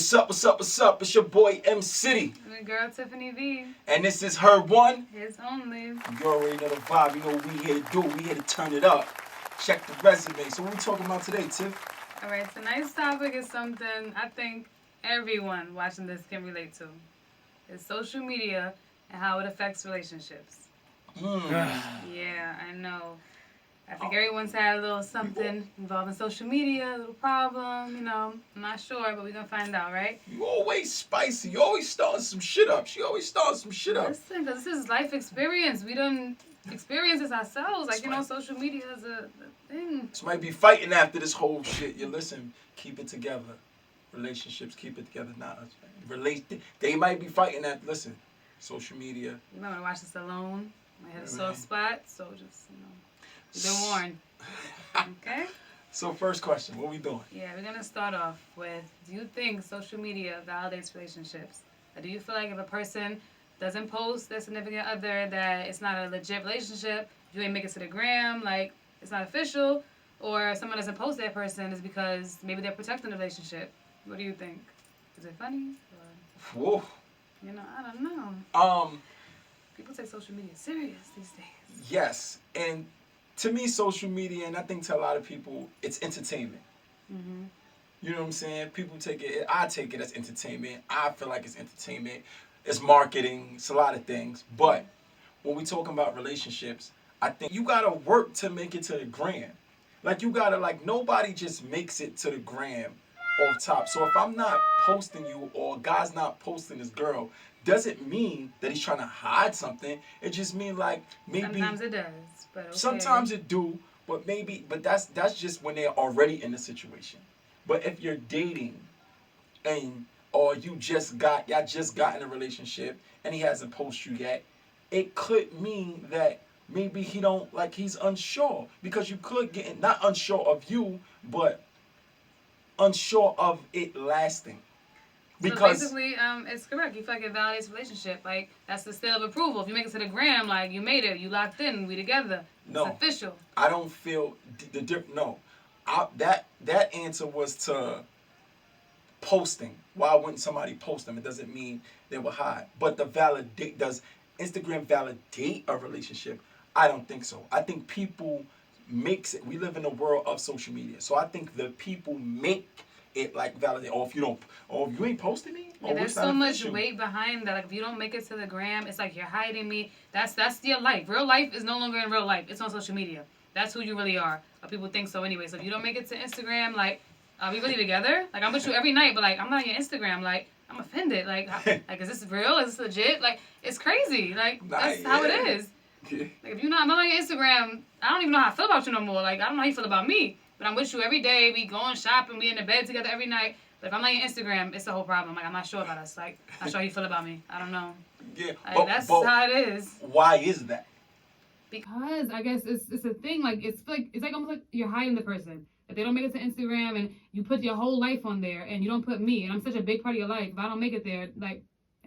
What's up, what's up, what's up? It's your boy M City. And the girl Tiffany V. And this is her one. His only. You already know the vibe. You know what we here to do. We here to turn it up. Check the resume. So what we talking about today, Tiff? Alright, tonight's topic is something I think everyone watching this can relate to. It's social media and how it affects relationships. Yeah, I know. I think everyone's had a little something involving social media, a little problem, I'm not sure, but we're going to find out, right? You always spicy. You always starting some shit up. She always starting some shit up. Listen, because this is life experience. We done experience this ourselves. Like, social media is a thing. This might be fighting after this whole shit. You listen, keep it together. Relationships, keep it together. They might be fighting after, listen, social media. You might want to watch this alone. Might have a soft spot, so just, you've been warned. Okay? So first question, what we doing? Yeah, we're going to start off with, do you think social media validates relationships? Or do you feel like if a person doesn't post their significant other that it's not a legit relationship, you ain't make it to the gram, like it's not official, or if someone doesn't post that person is because maybe they're protecting the relationship? What do you think? Is it funny? Or, whoa. I don't know. People take social media serious these days. Yes, and to me, social media, and I think to a lot of people, it's entertainment. Mm-hmm. You know what I'm saying? People take it, I take it as entertainment. I feel like it's entertainment. It's marketing. It's a lot of things. But when we talking about relationships, I think you got to work to make it to the gram. Like, you got to, nobody just makes it to the gram off top. So if I'm not posting you or a guy's not posting this girl, doesn't mean that he's trying to hide something. It just means maybe sometimes it does, but okay. Sometimes it do, but that's just when they're already in the situation. But if you're dating or y'all just got in a relationship and he hasn't posted you yet, it could mean that maybe he's unsure, because you could get not unsure of you, but unsure of it lasting. Because so basically, it's correct. You feel like it validates a relationship. Like, that's the seal of approval. If you make it to the gram, you made it. You locked in. We together. It's official. I don't feel the difference. No. That answer was to posting. Why wouldn't somebody post them? It doesn't mean they will hide. But does Instagram validate a relationship? I don't think so. I think people makes it. We live in a world of social media. So I think the people make it validate. If you ain't posting me, there's so much weight behind that. If you don't make it to the gram, it's like you're hiding me. That's your life. Real life is no longer in real life. It's on social media. That's who you really are. But people think so anyway. So if you don't make it to Instagram, are we really together? I'm with you every night, but I'm not on your Instagram. I'm offended. Is this real? Is this legit? It's crazy. That's how it is. If you're not on your Instagram, I don't even know how I feel about you no more. I don't know how you feel about me. But I'm with you every day. We going shopping. We in the bed together every night. But if I'm on your Instagram, it's a whole problem. I'm not sure about us. Not sure how you feel about me. I don't know. Yeah, that's how it is. Why is that? Because I guess it's a thing. It's almost like you're hiding the person. If they don't make it to Instagram and you put your whole life on there and you don't put me, and I'm such a big part of your life, if I don't make it there,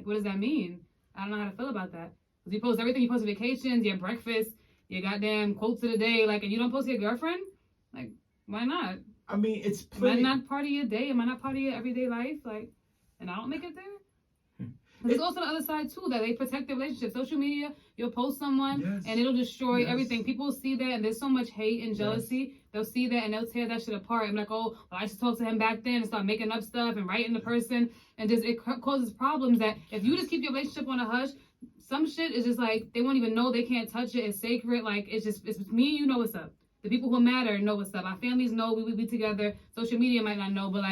what does that mean? I don't know how to feel about that. Because you post everything. You post vacations, your breakfast, your goddamn quotes of the day, and you don't post your girlfriend? Why not? I mean, it's Am I not part of your day? Am I not part of your everyday life? And I don't make it there? There's also the other side, too, that they protect their relationship. Social media, you'll post someone, and it'll destroy everything. People see that, and there's so much hate and jealousy. Yes. They'll see that, and they'll tear that shit apart. And I should talk to him back then, and start making up stuff and writing the person. And it causes problems that if you just keep your relationship on a hush, some shit is just they won't even know. They can't touch it. It's sacred. It's me and you know what's up. The people who matter know what's up. Our families know we be together. Social media might not know, but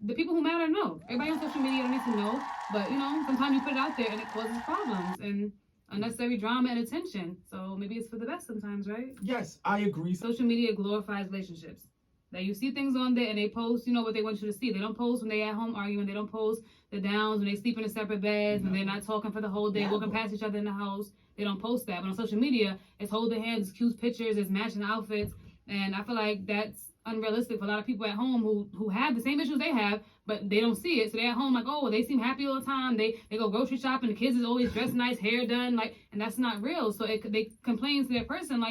the people who matter know. Everybody on social media don't need to know, but sometimes you put it out there and it causes problems and unnecessary drama and attention. So maybe it's for the best sometimes, right? Yes, I agree. Social media glorifies relationships. You see things on there and they post, what they want you to see. They don't post when they at home arguing. They don't post the downs when they sleep in a separate beds, when they're not talking for the whole day, walking past each other in the house. They don't post that. But on social media, it's holding hands, it's cute pictures, it's matching outfits. And I feel like that's unrealistic for a lot of people at home who have the same issues they have, but they don't see it. So they're at home they seem happy all the time. They go grocery shopping. The kids is always dressed nice, hair done, and that's not real. So they complain to their person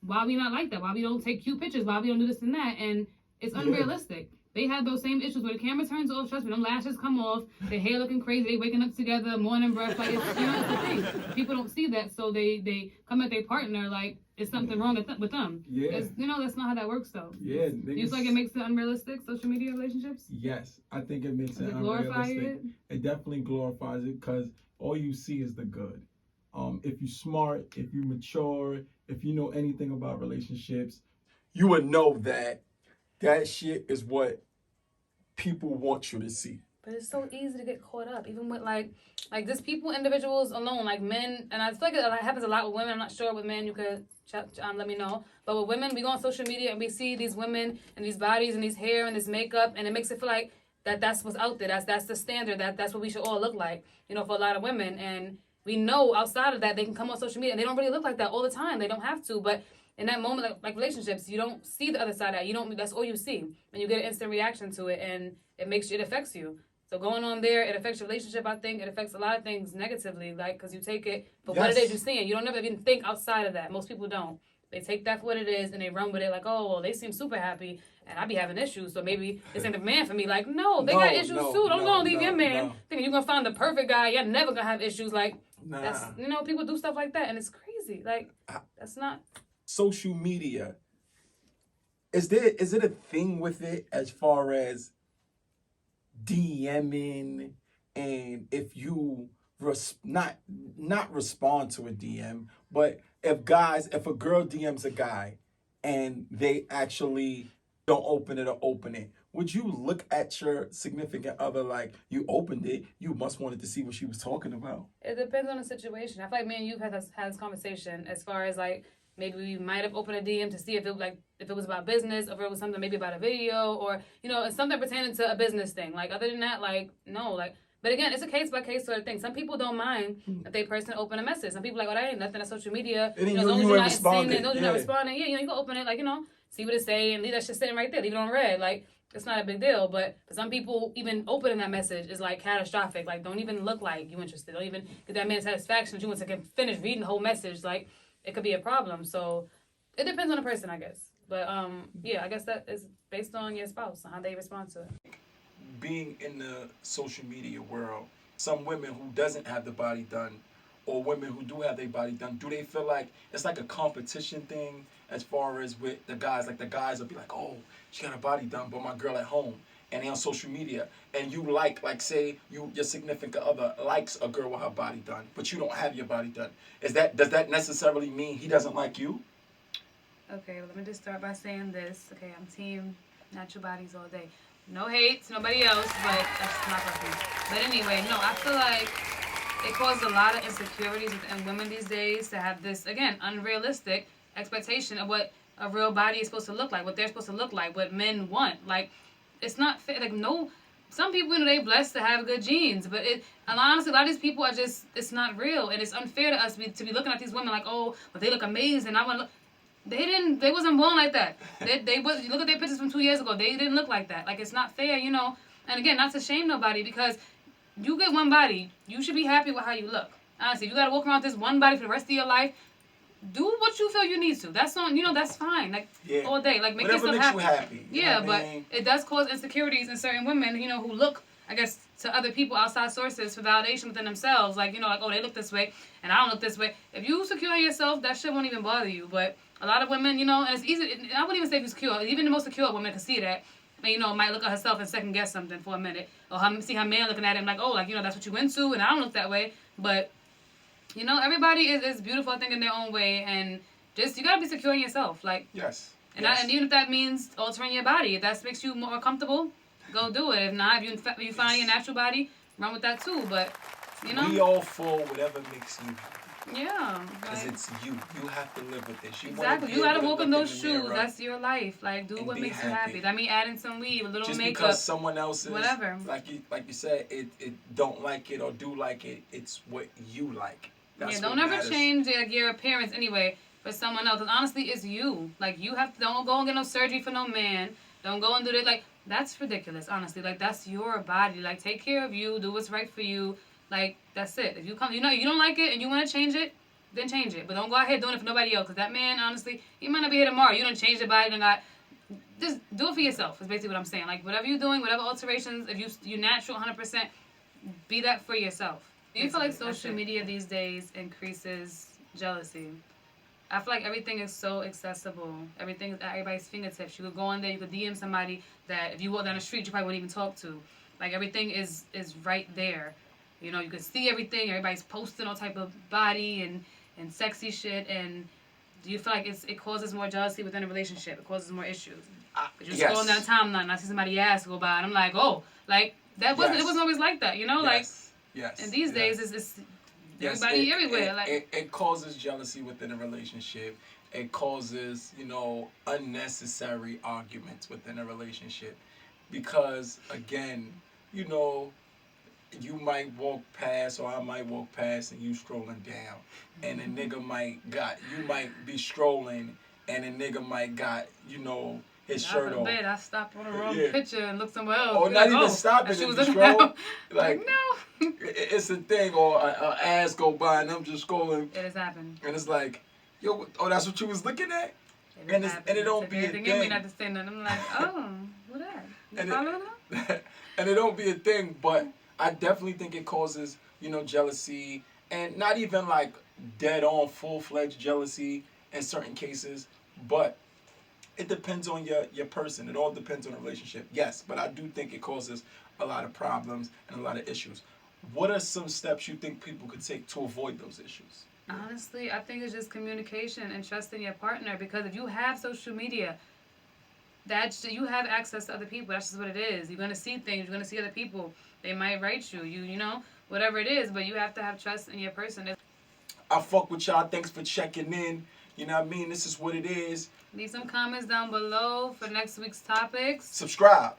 why we not like that? Why we don't take cute pictures? Why we don't do this and that? And it's unrealistic. they have those same issues where the camera turns off. Trust me, them lashes come off. Their hair looking crazy. They waking up together, morning breath. Like, it's, it's the thing. People don't see that, so they come at their partner like it's something wrong with them. Yeah. That's not how that works, though. Yeah. Do you feel like it makes it unrealistic, social media relationships? Yes, I think it makes it glorify unrealistic. It definitely glorifies it because all you see is the good. If you're smart, if you're mature, if you know anything about relationships, you would know that shit is what people want you to see. But it's so easy to get caught up, even with like just people, individuals alone, like men. And I feel like it happens a lot with women. I'm not sure with men. You could let me know. But with women, we go on social media and we see these women and these bodies and these hair and this makeup, and it makes it feel like that's what's out there. That's the standard. That's what we should all look like. For a lot of women. And we know outside of that they can come on social media and they don't really look like that all the time. They don't have to, but in that moment, like relationships, you don't see the other side of that. That's all you see, and you get an instant reaction to it, and it affects you. So going on there, it affects your relationship. I think it affects a lot of things negatively, like because you take it for what it is you're seeing. You don't never even think outside of that. Most people don't. They take that for what it is and they run with it like, oh, well, they seem super happy and I be having issues, so maybe this ain't the man for me. Like, no, they got issues too. Don't go leave your man thinking you're gonna find the perfect guy. You're never gonna have issues. Like, that's people do stuff like that and it's crazy. Like, that's not. Social media. Is it a thing with it as far as DMing, and if you not respond to a DM, but if a girl DMs a guy and they actually don't open it or open it, would you look at your significant other like, you opened it, you must wanted to see what she was talking about? It depends on the situation. I feel like me and you've had this conversation as far as like, maybe we might have opened a DM to see if it was about business, or if it was something maybe about a video, or something pertaining to a business thing. Like, other than that, like, no, like. But again, it's a case by case sort of thing. Some people don't mind if they person open a message. Some people are like, oh, that ain't nothing on social media. As long as you're not seeing it, you're not responding. Yeah, you can open it, like, see what it say and leave that shit sitting right there. Leave it on red. Like, it's not a big deal. But for some people, even opening that message is like catastrophic. Like, don't even look like you interested. Don't even get that man satisfaction that you want to finish reading the whole message. Like, it could be a problem. So it depends on the person, I guess. But yeah, I guess that is based on your spouse and how they respond to it. Being in the social media world, some women who doesn't have the body done, or women who do have their body done, do they feel like it's like a competition thing as far as with the guys? Like, the guys will be like, oh, she got her body done, but my girl at home, and they on social media, and you like say your significant other likes a girl with her body done, but you don't have your body done. Does that necessarily mean he doesn't like you? Okay, well, let me just start by saying this. Okay, I'm team natural bodies all day. No hate to nobody else, but that's not for me. But anyway, no, I feel like it causes a lot of insecurities within women these days to have this, again, unrealistic expectation of what a real body is supposed to look like, what they're supposed to look like, what men want. Like, it's not fair. Like, no, some people, they're blessed to have good genes, but honestly, a lot of these people are just, it's not real, and it's unfair to us to be looking at these women like, oh, but they look amazing. I want to look. They wasn't born like that. They look at their pictures from 2 years ago. They didn't look like that. Like, it's not fair, And again, not to shame nobody, because you get one body. You should be happy with how you look. Honestly, you got to walk around with this one body for the rest of your life. Do what you feel you need to. That's on, that's fine. Like, all day. Like, make whatever yourself makes happy. You happy. Yeah, but it does cause insecurities in certain women, who look, I guess, to other people, outside sources, for validation within themselves. Like, like, oh, they look this way, and I don't look this way. If you secure yourself, that shit won't even bother you. But a lot of women, and it's easy. I wouldn't even say if you're secure. Even the most secure woman can see that. And, might look at herself and second guess something for a minute. Or see her man looking at him like, oh, like, that's what you into, and I don't look that way. But, everybody is beautiful, I think, in their own way. And just, you got to be secure in yourself. Like, yes. And even if that means altering your body, if that makes you more comfortable, go do it. If not, if you find your natural body, run with that too. But, we all for whatever makes you happy. Yeah. Because it's you. You have to live with it. Exactly. You got to walk in those shoes. That's your life. Like, do what makes you happy. That mean adding some weave, a little just makeup. Just because someone else is, whatever. Like you said, it don't like it or do like it. It's what you like. That's don't ever change your appearance anyway for someone else. Because honestly, it's you. Like, you have to, don't go and get no surgery for no man. Don't go and do that. Like, that's ridiculous, honestly. Like, that's your body. Like, take care of you. Do what's right for you. Like, that's it. If you come, you don't like it and you want to change it, then change it. But don't go out here doing it for nobody else. Because that man, honestly, he might not be here tomorrow. You done changed your body and got just do it for yourself. Is basically what I'm saying. Like whatever you're doing, whatever alterations, if you natural 100%, be that for yourself. Do you feel like social media these days increases jealousy? I feel like everything is so accessible. Everything is at everybody's fingertips. You could go on there, you could DM somebody that if you walk down the street, you probably wouldn't even talk to. Like everything is right there. You know, you can see everything. Everybody's posting all type of body and sexy shit. And do you feel like it causes more jealousy within a relationship? It causes more issues. You're scrolling down the timeline and I see somebody ass go by and I'm like, oh, like it wasn't always like that, you know? Like and these days it's everybody everywhere. It causes jealousy within a relationship. It causes, unnecessary arguments within a relationship. Because again, you might walk past or I might walk past and you strolling down. And a nigga you might be strolling and a nigga might got, his shirt off. I stopped on the wrong picture and looked somewhere else. Or not even stopping and you scroll. Like, no. It's a thing. Or an ass go by and I'm just scrolling. It has happened. And it's like, yo, that's what you was looking at? And it don't be a thing. They not to say nothing. I'm like, oh, what that? You following them? And it don't be a thing, but I definitely think it causes, jealousy. And not even like dead on full-fledged jealousy in certain cases, but it depends on your person. It all depends on the relationship. Yes, but I do think it causes a lot of problems and a lot of issues. What are some steps you think people could take to avoid those issues? Honestly, I think it's just communication and trusting your partner, because if you have social media, you have access to other people. That's just what it is. You're going to see things. You're going to see other people. They might write you, whatever it is, but you have to have trust in your person. I fuck with y'all. Thanks for checking in. You know what I mean? This is what it is. Leave some comments down below for next week's topics. Subscribe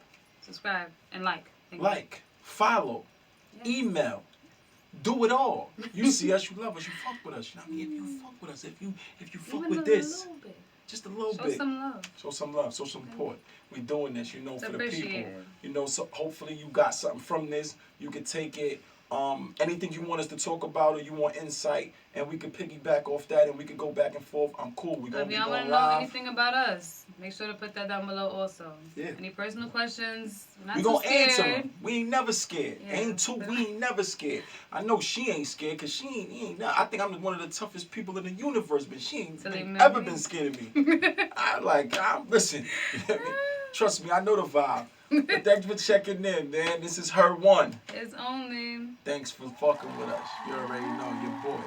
and like. Follow, email. Do it all. You see us, you love us, you fuck with us. You know what I mean? If you fuck with us, if you fuck even with this, just a little bit. Show some love. Show some love. Show some support. We doing this, for the people. So hopefully you got something from this. You can take it. Anything you want us to talk about or you want insight, and we could piggyback off that and we could go back and forth. I'm cool. We're gonna be going live. If y'all want to know anything about us, make sure to put that down below also. Yeah. Any personal questions? We're gonna answer them. We ain't never scared. Yeah. We ain't never scared. I know she ain't scared because she ain't. I think I'm one of the toughest people in the universe, but she ain't ever been scared of me. Listen. Trust me, I know the vibe. But thanks for checking in, man. This is her one. It's only. Thanks for fucking with us. You already know your boy.